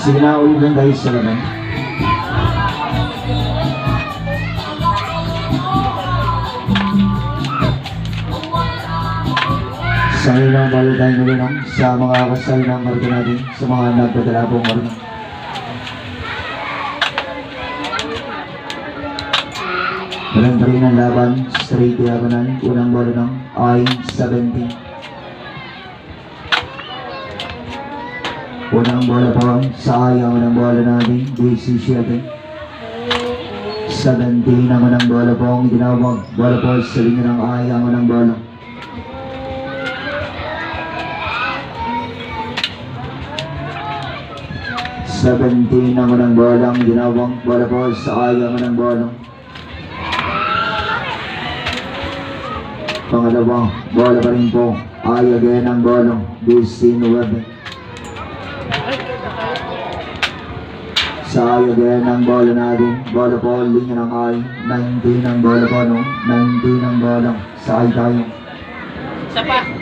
Sige na, ulit lang guys sa laban. Sa ngayon lang balo tayo nulunong sa mga kasal ng marito natin, sa mga nagpadala pong marito. Walang pa rin ang laban, straight diagonal, unang balo ng I-70. Unang bola po sa ay ang unang bola natin, DC7. 17 ang unang bola po ang itinawag. Bola po sa linya ng ay ang unang bola. Ang unang bola ang itinawag. Bola po sa ay ang unang bola. Pangalawang bola pa rin po, ay again ang bola, DC9. Sa ay again ang bola natin, bola po, linya ng ay, 19 ang bola po, no? 19 ang bola, sa ay tayo. Isa pa.